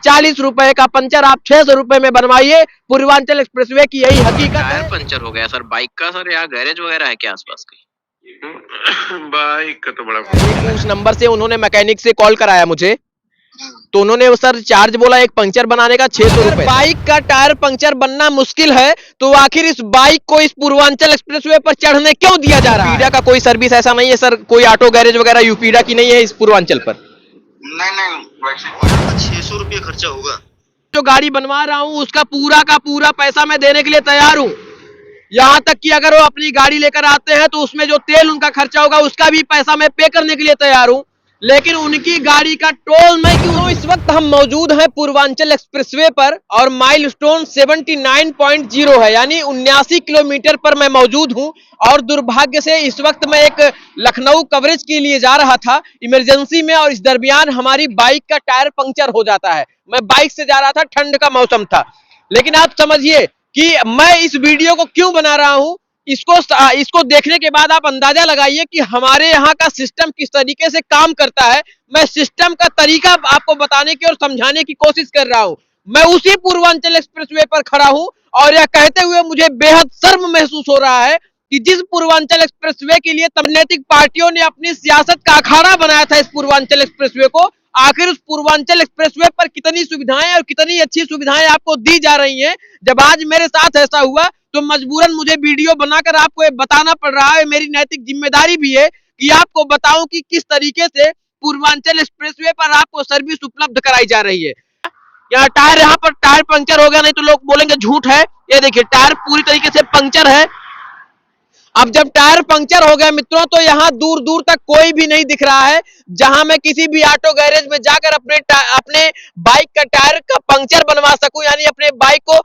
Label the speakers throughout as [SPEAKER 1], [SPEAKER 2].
[SPEAKER 1] ₹40 का पंचर आप 600 रुपए में बनवाइए। पूर्वांचल एक्सप्रेसवे की यही हकीकत है।
[SPEAKER 2] टायर पंचर हो गया सर बाइक का। सर यहाँ गैरेज वगैरह है क्या आसपास कहीं?
[SPEAKER 3] बाइक का तो बड़ा
[SPEAKER 1] उस नंबर से उन्होंने मैकेनिक से कॉल कराया मुझे, तो उन्होंने सर चार्ज बोला एक पंचर बनाने का 600 रुपए। बाइक का टायर पंचर बनना मुश्किल है तो आखिर इस बाइक को इस पूर्वांचल एक्सप्रेसवे पर चढ़ने क्यों दिया जा रहा है? यूपीडा का कोई सर्विस ऐसा नहीं है सर, कोई ऑटो गैरेज वगैरह यूपीडा की नहीं है इस पूर्वांचल पर?
[SPEAKER 3] नहीं वैसे 600 रुपये खर्चा होगा।
[SPEAKER 1] जो गाड़ी बनवा रहा हूँ उसका पूरा का पूरा पैसा मैं देने के लिए तैयार हूँ। यहाँ तक कि अगर वो अपनी गाड़ी लेकर आते हैं तो उसमें जो तेल उनका खर्चा होगा उसका भी पैसा मैं पे करने के लिए तैयार हूँ, लेकिन उनकी गाड़ी का टोल मैं क्यों? इस वक्त हम मौजूद हैं पूर्वांचल एक्सप्रेसवे पर और माइलस्टोन 79.0 है, यानी 79 किलोमीटर पर मैं मौजूद हूं। और दुर्भाग्य से इस वक्त मैं एक लखनऊ कवरेज के लिए जा रहा था इमरजेंसी में, और इस दरमियान हमारी बाइक का टायर पंक्चर हो जाता है। मैं बाइक से जा रहा था, ठंड का मौसम था, लेकिन आप समझिए कि मैं इस वीडियो को क्यों बना रहा हूं। इसको देखने के बाद आप अंदाजा लगाइए कि हमारे यहाँ का सिस्टम किस तरीके से काम करता है। मैं सिस्टम का तरीका आपको बताने की और समझाने की कोशिश कर रहा हूं। मैं उसी पूर्वांचल एक्सप्रेसवे पर खड़ा हूं और यह कहते हुए मुझे बेहद शर्म महसूस हो रहा है कि जिस पूर्वांचल एक्सप्रेसवे के लिए राजनीतिक पार्टियों ने अपनी सियासत का अखाड़ा बनाया था इस पूर्वांचल एक्सप्रेसवे को, आखिर उस पूर्वांचल एक्सप्रेसवे पर कितनी सुविधाएं और कितनी अच्छी सुविधाएं आपको दी जा रही हैं। जब आज मेरे साथ ऐसा हुआ तो मजबूरन मुझे वीडियो बनाकर आपको ये बताना पड़ रहा है। मेरी नैतिक जिम्मेदारी भी है कि आपको बताऊं कि किस तरीके से पूर्वांचल एक्सप्रेसवे पर आपको सर्विस उपलब्ध कराई जा रही है। यहाँ पर टायर पंक्चर हो गया, नहीं तो लोग बोलेंगे झूठ है। ये देखिए टायर पूरी तरीके से पंक्चर है। अब जब टायर पंक्चर हो गया मित्रों तो यहाँ दूर दूर तक कोई भी नहीं दिख रहा है जहां मैं किसी भी ऑटो गैरेज में जाकर अपने बाइक का टायर का पंक्चर बनवा सकूं, यानी अपने बाइक को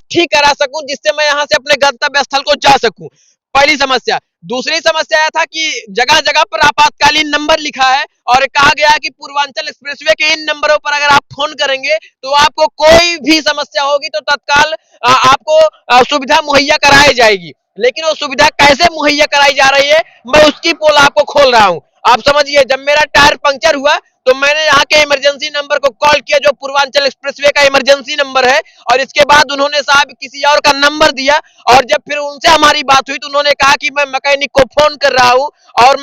[SPEAKER 1] ठीक करा सकूं, जिससे मैं यहाँ से अपने गंतव्य स्थल को जा सकूं। पहली समस्या। दूसरी समस्या यह था कि जगह जगह पर आपातकालीन नंबर लिखा है और कहा गया है कि पूर्वांचल एक्सप्रेसवे के इन नंबरों पर अगर आप फोन करेंगे तो आपको कोई भी समस्या होगी तो तत्काल आपको सुविधा मुहैया कराई जाएगी। लेकिन वो सुविधा कैसे मुहैया कराई जा रही है मैं उसकी पोल आपको खोल रहा हूं। आप समझिए, जब मेरा टायर पंक्चर हुआ तो मैंने यहाँ के इमरजेंसी नंबर को कॉल किया जो पूर्वांचल एक्सप्रेसवे का इमरजेंसी नंबर है, और इसके बाद उन्होंने साहब किसी और का नंबर दिया, और जब फिर उनसे हमारी बात हुई तो उन्होंने कहा कि मैं मैकेनिक को फोन कर रहा हूँ और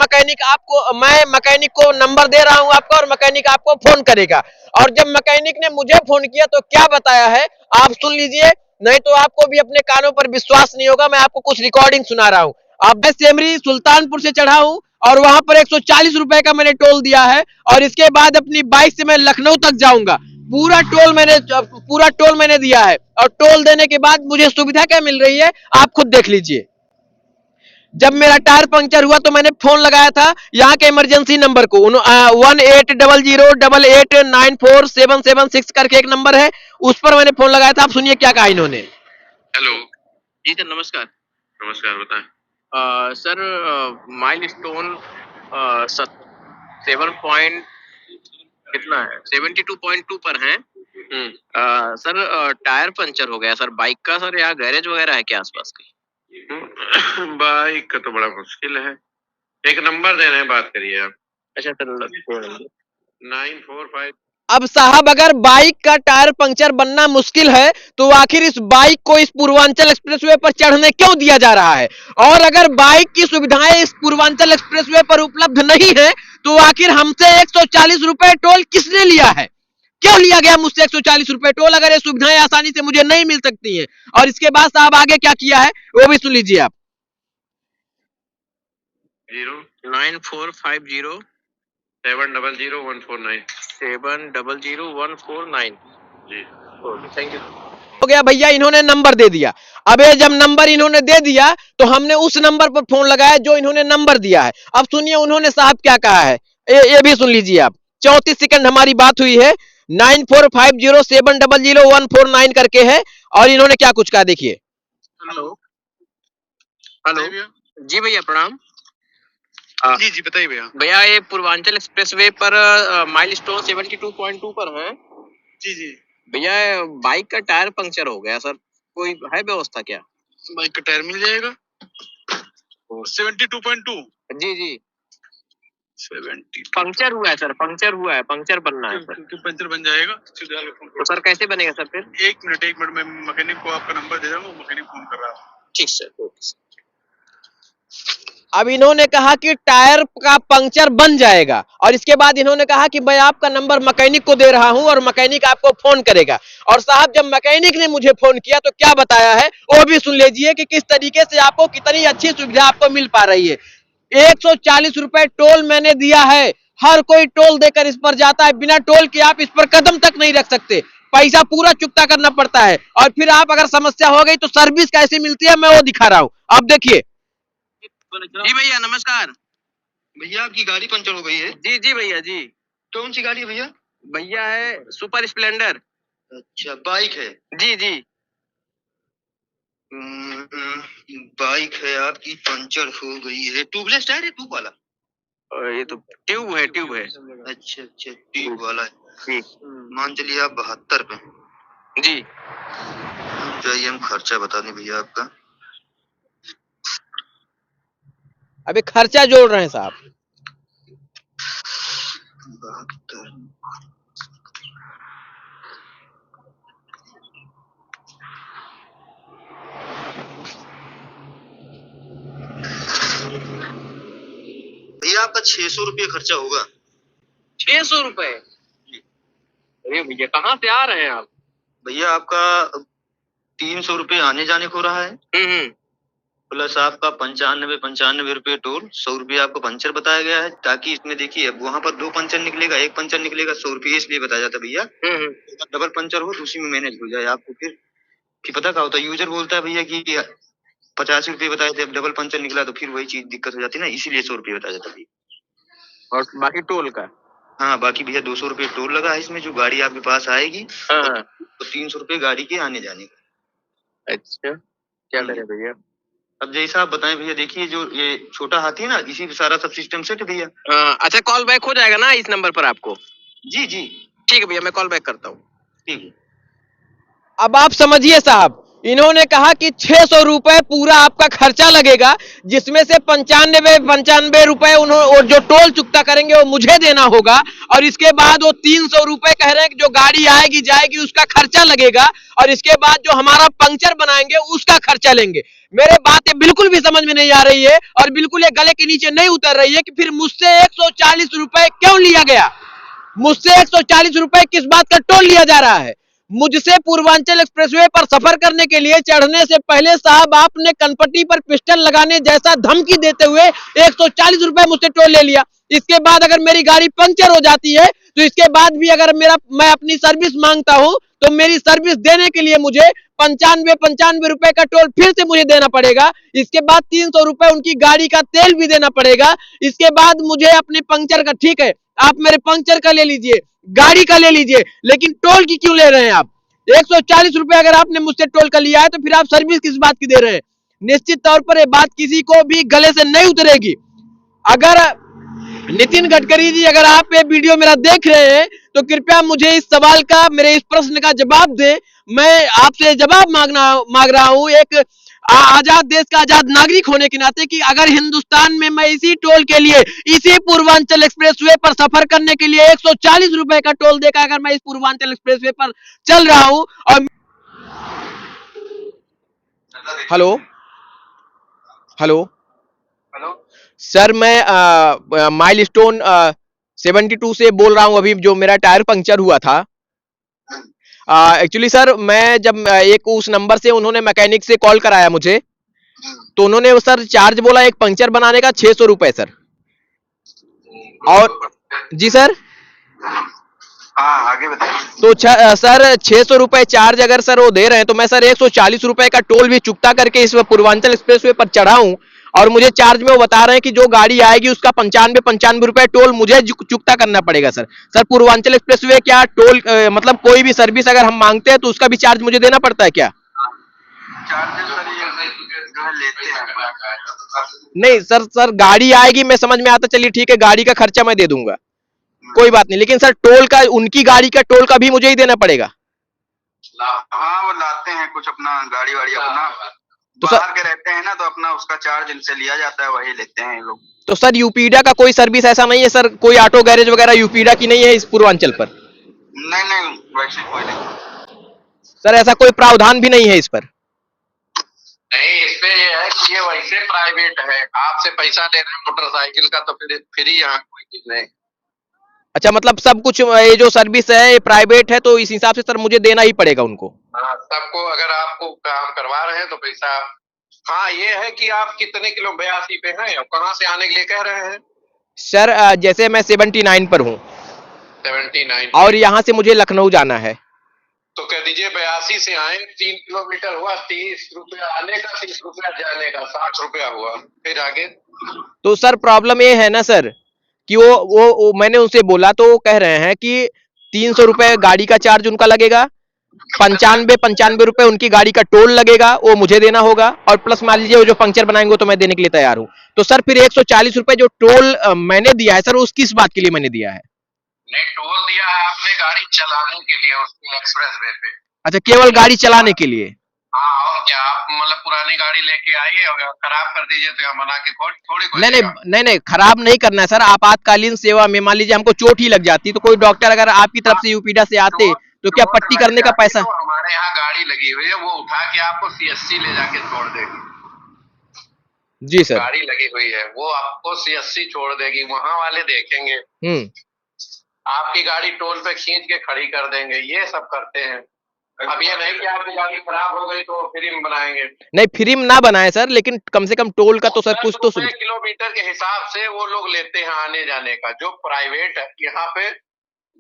[SPEAKER 1] मैं मैकेनिक को नंबर दे रहा हूँ आपका और मैकेनिक आपको फोन करेगा। और जब मैकेनिक ने मुझे फोन किया तो क्या बताया है आप सुन लीजिए, नहीं तो आपको भी अपने कानों पर विश्वास नहीं होगा। मैं आपको कुछ रिकॉर्डिंग सुना रहा हूँ। अब मैं सेमरी सुल्तानपुर से चढ़ा हूँ और वहां पर 140 रुपए का मैंने टोल दिया है, और इसके बाद अपनी बाइक से मैं लखनऊ तक जाऊंगा। पूरा टोल मैंने दिया है, और टोल देने के बाद मुझे सुविधा क्या मिल रही है आप खुद देख लीजिए। जब मेरा टायर पंक्चर हुआ तो मैंने फोन लगाया था यहाँ के इमरजेंसी नंबर को, 180088947776 करके एक नंबर है, उस पर मैंने फोन लगाया था। आप सुनिए क्या कहा इन्होंने।
[SPEAKER 3] हेलो
[SPEAKER 2] जी सर नमस्कार।
[SPEAKER 3] नमस्कार बताएं।
[SPEAKER 2] सर माइलस्टोन 7 पॉइंट कितना है 72.2 पर हैं। सर टायर पंचर हो गया सर बाइक का। सर यहाँ गैरेज वगैरह है क्या आसपास कहीं?
[SPEAKER 3] बाइक का तो बड़ा मुश्किल है। एक नंबर दे रहे हैं, बात करिए आप।
[SPEAKER 2] अच्छा सर
[SPEAKER 3] 945।
[SPEAKER 1] अब साहब अगर बाइक का टायर पंक्चर बनना मुश्किल है तो आखिर इस बाइक को इस पूर्वांचल एक्सप्रेसवे पर चढ़ने क्यों दिया जा रहा है? और अगर बाइक की सुविधाएं इस पूर्वांचल एक्सप्रेसवे पर उपलब्ध नहीं है तो आखिर हमसे 140 रुपए टोल किसने लिया है? क्यों लिया गया मुझसे 140 रुपए टोल अगर ये सुविधाएं आसानी से मुझे नहीं मिल सकती है? और इसके बाद साहब आगे क्या किया है वो भी सुन लीजिए आप।
[SPEAKER 2] 9450
[SPEAKER 3] 700149
[SPEAKER 2] 700149
[SPEAKER 3] जी।
[SPEAKER 2] Thank you.
[SPEAKER 1] हो गया भैया, इन्होंने नंबर दे दिया। अब ये जब नंबर इन्होंने दे दिया तो हमने उस नंबर पर फोन लगाया जो इन्होंने नंबर दिया है। अब सुनिए उन्होंने साहब क्या कहा है, ये भी सुन लीजिए आप। 34 सेकंड हमारी बात हुई है। 9450700149 करके है, और इन्होंने क्या कुछ कहा देखिए।
[SPEAKER 2] हेलो हेलो जी भैया प्रणाम।
[SPEAKER 3] जी जी बताइए भैया।
[SPEAKER 2] भैया ये पूर्वांचल एक्सप्रेसवे पर माइलस्टोन 72.2 पर है।
[SPEAKER 3] जी जी।
[SPEAKER 2] भैया बाइक का टायर पंक्चर हो गया सर, कोई है व्यवस्था क्या?
[SPEAKER 3] बाइक का टायर मिल जाएगा 72.2।
[SPEAKER 2] जी जी।
[SPEAKER 4] 70।
[SPEAKER 2] पंक्चर हुआ है सर, पंक्चर हुआ है, पंक्चर बनना है सर।
[SPEAKER 4] पंचर बन जाएगा।
[SPEAKER 2] तो सर कैसे बनेगा सर फिर?
[SPEAKER 4] 1 मिनट मैं मैकेनिक को आपका नंबर दे दूंगा, मैकेनिक फोन कर रहा है।
[SPEAKER 2] ठीक सर, ओके सर।
[SPEAKER 1] अब इन्होंने कहा कि टायर का पंक्चर बन जाएगा और इसके बाद इन्होंने कहा कि मैं आपका नंबर मैकेनिक को दे रहा हूं और मैकेनिक आपको फोन करेगा। और साहब जब मैकेनिक ने मुझे फोन किया तो क्या बताया है वो भी सुन लीजिए कि किस तरीके से आपको कितनी अच्छी सुविधा आपको मिल पा रही है। 140 रुपए टोल मैंने दिया है, हर कोई टोल देकर इस पर जाता है, बिना टोल के आप इस पर कदम तक नहीं रख सकते, पैसा पूरा चुकता करना पड़ता है। और फिर आप अगर समस्या हो गई तो सर्विस कैसी मिलती है मैं वो दिखा रहा हूं, अब देखिए।
[SPEAKER 2] जी भैया नमस्कार।
[SPEAKER 5] भैया आपकी गाड़ी पंचर हो गई है।
[SPEAKER 2] जी जी भैया जी।
[SPEAKER 5] कौन सी गाड़ी है भैया?
[SPEAKER 2] भैया है सुपर स्प्लेंडर।
[SPEAKER 5] अच्छा बाइक है।
[SPEAKER 2] जी जी।
[SPEAKER 5] बाइक है आपकी, पंचर हो गई है। ट्यूबलेस टायर है, ट्यूब वाला?
[SPEAKER 2] ये तो ट्यूब है, ट्यूब है।
[SPEAKER 5] अच्छा अच्छा ट्यूब वाला है।
[SPEAKER 2] जी।
[SPEAKER 5] मान चलिए आप 72 पे।
[SPEAKER 2] जी
[SPEAKER 5] चाहिए हम खर्चा बता दें भैया आपका।
[SPEAKER 1] अभी खर्चा जोड़ रहे हैं साहब।
[SPEAKER 5] 72 भैया आपका 600 रुपये खर्चा होगा।
[SPEAKER 2] 600 रुपए? अरे भैया कहाँ से आ रहे हैं आप?
[SPEAKER 5] भैया आपका 300 रुपये आने जाने को रहा है, प्लस आपका 95 रुपये टोल, 100 रुपये आपको पंचर बताया गया है। ताकि इसमें देखिए अब वहाँ पर 2 पंचर निकलेगा, 1 पंचर निकलेगा, 100 रुपये इसलिए बताया जाता भैया। डबल पंचर हो तो उसी में मैनेज हो जाए आपको। फिर कि पता क्या होता है, यूजर बोलता है भैया कि 85 रुपये बताए थे, अब डबल पंचर निकला तो फिर वही चीज दिक्कत हो जाती है ना, इसीलिए 100 रुपये बताया जाता भैया।
[SPEAKER 2] और बाकी टोल का?
[SPEAKER 5] हाँ बाकी भैया 200 रुपये टोल लगा है इसमें, जो गाड़ी आपके पास आएगी।
[SPEAKER 2] हाँ।
[SPEAKER 5] तो 300 रुपये गाड़ी के आने जाने का।
[SPEAKER 2] अच्छा क्या करें भैया?
[SPEAKER 5] अब जैसा आप बताएं भैया, देखिए जो ये छोटा हाथी है ना, इसी पे सारा सब सिस्टम सेट है भैया।
[SPEAKER 2] अच्छा कॉल बैक हो जाएगा ना इस नंबर पर आपको?
[SPEAKER 5] जी जी
[SPEAKER 2] ठीक है भैया, मैं कॉल बैक करता हूँ।
[SPEAKER 5] ठीक है।
[SPEAKER 1] अब आप समझिए साहब, इन्होंने कहा कि 600 रुपए पूरा आपका खर्चा लगेगा, जिसमें से 95 रुपए उन्होंने जो टोल चुकता करेंगे वो मुझे देना होगा। और इसके बाद वो 300 रुपए कह रहे हैं कि जो गाड़ी आएगी जाएगी उसका खर्चा लगेगा, और इसके बाद जो हमारा पंक्चर बनाएंगे उसका खर्चा लेंगे। मेरे बात ये बिल्कुल भी समझ में नहीं आ रही है और बिल्कुल ये गले के नीचे नहीं उतर रही है कि फिर मुझसे 140 रुपए क्यों लिया गया, मुझसे 140 रुपए किस बात का टोल लिया जा रहा है। मुझसे पूर्वांचल एक्सप्रेसवे पर सफर करने के लिए चढ़ने से पहले साहब आपने कनपट्टी पर पिस्टल लगाने जैसा धमकी देते हुए 140 रुपए मुझसे टोल ले लिया। इसके बाद अगर मेरी गाड़ी पंक्चर हो जाती है तो इसके बाद भी अगर मैं अपनी सर्विस मांगता हूं तो मेरी सर्विस देने के लिए मुझे 95 रुपए का टोल फिर से मुझे देना पड़ेगा। इसके बाद 300 रुपए उनकी गाड़ी का तेल भी देना पड़ेगा। इसके बाद मुझे अपने पंक्चर का, ठीक है आप मेरे पंक्चर का ले लीजिए, गाड़ी का ले लीजिए, लेकिन टोल की क्यों ले रहे हैं आप? 140 रुपए अगर आपने मुझसे टोल का लिया है तो फिर आप सर्विस किस बात की दे रहे हैं? निश्चित तौर पर यह बात किसी को भी गले से नहीं उतरेगी। अगर नितिन गडकरी जी अगर आप ये वीडियो मेरा देख रहे हैं तो कृपया मुझे इस सवाल का, मेरे इस प्रश्न का जवाब दें। मैं आपसे जवाब मांग रहा हूं एक आजाद देश का आजाद नागरिक होने के नाते कि अगर हिंदुस्तान में मैं इसी टोल के लिए, इसी पूर्वांचल एक्सप्रेसवे पर सफर करने के लिए 140 रुपए का टोल देकर अगर मैं इस पूर्वांचल एक्सप्रेसवे पर चल रहा हूं और हेलो हेलो सर, मैं माइलस्टोन 72 से बोल रहा हूं। अभी जो मेरा टायर पंक्चर हुआ था, एक्चुअली सर मैं जब एक उस नंबर से उन्होंने मैकेनिक से कॉल कराया मुझे, तो उन्होंने सर चार्ज बोला एक पंक्चर बनाने का 600 रुपए सर। और जी सर
[SPEAKER 5] आगे बताइए।
[SPEAKER 1] तो सर 600 रुपए चार्ज अगर सर वो दे रहे हैं तो मैं सर 140 रुपए का टोल भी चुकता करके इस पूर्वांचल एक्सप्रेसवे पर चढ़ा हूं, और मुझे चार्ज में वो बता रहे हैं कि जो गाड़ी आएगी उसका 95 रुपए टोल मुझे चुकता करना पड़ेगा सर। सर पूर्वांचल एक्सप्रेसवे क्या टोल मतलब कोई भी सर्विस अगर हम मांगते हैं तो उसका भी चार्ज मुझे देना पड़ता है क्या? नहीं सर गाड़ी आएगी मैं समझ में आता, चलिए ठीक है गाड़ी का खर्चा मैं दे दूंगा, कोई बात नहीं, लेकिन सर टोल का, उनकी गाड़ी का टोल का भी मुझे ही देना पड़ेगा।
[SPEAKER 5] हाँ वो लाते हैं कुछ अपना गाड़ी वाड़ी अपना,
[SPEAKER 1] तो
[SPEAKER 4] बाहर के रहते हैं ना, तो अपना उसका चार्ज इनसे लिया जाता है, वही लेते हैं ये लोग।
[SPEAKER 1] तो सर यूपीडा का कोई सर्विस ऐसा नहीं है सर, कोई ऑटो गैरेज वगैरह यूपीडा की नहीं है इस पूर्वांचल पर?
[SPEAKER 4] नहीं, वैसे कोई नहीं
[SPEAKER 1] सर, ऐसा कोई प्रावधान भी नहीं है इस पर?
[SPEAKER 3] नहीं, इसमें ये है कि ये वैसे प्राइवेट है, आपसे पैसा ले रहे हैं मोटरसाइकिल का, तो फिर फ्री यहाँ कोई चीज नहीं।
[SPEAKER 1] अच्छा, मतलब सब कुछ ये जो सर्विस है ये प्राइवेट है, तो इस हिसाब से सर मुझे देना ही पड़ेगा उनको?
[SPEAKER 3] हाँ, सबको अगर आपको काम करवा रहे हैं तो पैसा। हाँ, ये है कि आप कितने किलो 82 पे हैं और कहाँ से आने के लिए कह रहे हैं?
[SPEAKER 1] सर जैसे मैं 79 पर हूँ
[SPEAKER 3] 79
[SPEAKER 1] और यहाँ से मुझे लखनऊ जाना है।
[SPEAKER 3] तो कह दीजिए 82 से आए, 3 किलोमीटर हुआ, 30 रुपया आने का, 30 रुपया जाने का, 60 रुपया हुआ, फिर आगे।
[SPEAKER 1] तो सर प्रॉब्लम ये है ना सर कि वो मैंने उनसे बोला तो वो कह रहे हैं कि 300 रुपए गाड़ी का चार्ज उनका लगेगा, 95 रुपए उनकी गाड़ी का टोल लगेगा, वो मुझे देना होगा, और प्लस मान लीजिए वो जो पंक्चर बनाएंगे तो मैं देने के लिए तैयार हूँ। तो सर फिर 140 रुपए जो टोल मैंने दिया है सर, उस किस बात के लिए मैंने दिया है?
[SPEAKER 3] नहीं, टोल दिया है आपने गाड़ी चलाने के लिए उसकी एक्सप्रेस वे पे।
[SPEAKER 1] अच्छा, केवल गाड़ी चलाने के लिए?
[SPEAKER 3] हाँ, और क्या, आप मतलब पुरानी गाड़ी लेके आइए और खराब कर दीजिए तो यहाँ मना के थोड़ी कोई देगा।
[SPEAKER 1] नहीं, खराब नहीं करना है सर। आपातकालीन सेवा में मान लीजिए हमको चोट ही लग जाती तो कोई डॉक्टर अगर आपकी तरफ से यूपीडा से आते तो क्या पट्टी करने का पैसा?
[SPEAKER 3] तो हमारे यहाँ गाड़ी लगी हुई है, वो उठा के आपको CSC ले जाके छोड़ देगी।
[SPEAKER 1] जी सर।
[SPEAKER 3] गाड़ी लगी हुई है, वो आपको CSC छोड़ देगी, वहाँ वाले देखेंगे, आपकी गाड़ी टोल पे खींच के खड़ी कर देंगे, ये सब करते हैं। अब ये नहीं कि आपकी गाड़ी खराब हो गई तो फिल्म बनाएंगे।
[SPEAKER 1] नहीं, फिल्म ना बनाए सर, लेकिन कम से कम टोल का तो सर कुछ तो सुविधा।
[SPEAKER 3] किलोमीटर के हिसाब से वो लोग लेते हैं आने जाने का। जो प्राइवेट है, यहाँ पे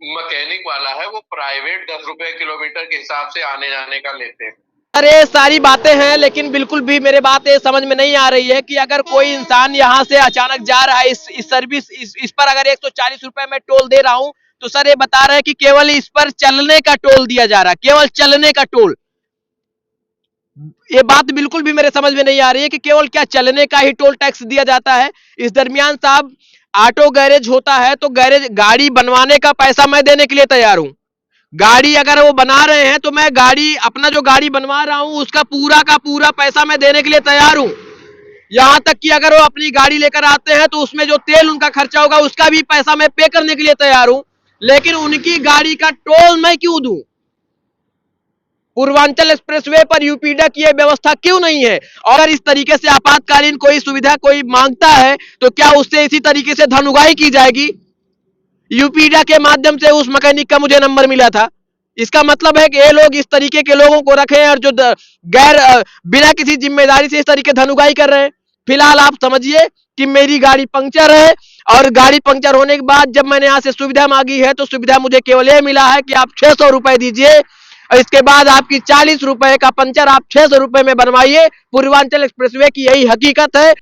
[SPEAKER 3] मैकेनिक वाला है, वो प्राइवेट 10 रुपए किलोमीटर के हिसाब से आने जाने का लेते हैं।
[SPEAKER 1] अरे सारी बातें हैं, लेकिन बिल्कुल भी मेरे बात ये समझ में नहीं आ रही है कि अगर कोई इंसान यहाँ से अचानक जा रहा है इस सर्विस इस पर अगर 140 रुपए में टोल दे रहा हूँ, तो सर ये बता रहे हैं कि केवल इस पर चलने का टोल दिया जा रहा है, केवल चलने का टोल। ये बात बिल्कुल भी मेरे समझ में नहीं आ रही है कि केवल क्या चलने का ही टोल टैक्स दिया जाता है। इस दरमियान साहब ऑटो गैरेज होता है तो गैरेज गाड़ी बनवाने का पैसा मैं देने के लिए तैयार हूं। गाड़ी अगर वो बना रहे हैं तो मैं गाड़ी अपना जो गाड़ी बनवा रहा हूं उसका पूरा का पूरा पैसा मैं देने के लिए तैयार हूं। यहां तक कि अगर वो अपनी गाड़ी लेकर आते हैं तो उसमें जो तेल उनका खर्चा होगा उसका भी पैसा मैं पे करने के लिए तैयार हूं, लेकिन उनकी गाड़ी का टोल मैं क्यों दूं? पूर्वांचल एक्सप्रेसवे पर यूपीडा की यह व्यवस्था क्यों नहीं है? और इस तरीके से आपातकालीन कोई सुविधा कोई मांगता है तो क्या उससे इसी तरीके से धन उगाही की जाएगी? यूपीडा के माध्यम से उस मैकेनिक का मुझे नंबर मिला था। इसका मतलब है कि ये लोग इस तरीके के लोगों को रखे हैं और जो बिना किसी जिम्मेदारी से इस तरीके धन उगाही कर रहे हैं। फिलहाल आप समझिए कि मेरी गाड़ी पंक्चर है और गाड़ी पंक्चर होने के बाद जब मैंने यहाँ से सुविधा मांगी है तो सुविधा मुझे केवल ये मिला है कि आप 600 रुपए दीजिए और इसके बाद आपकी 40 रुपए का पंचर आप 600 रुपए में बनवाइए। पूर्वांचल एक्सप्रेसवे की यही हकीकत है।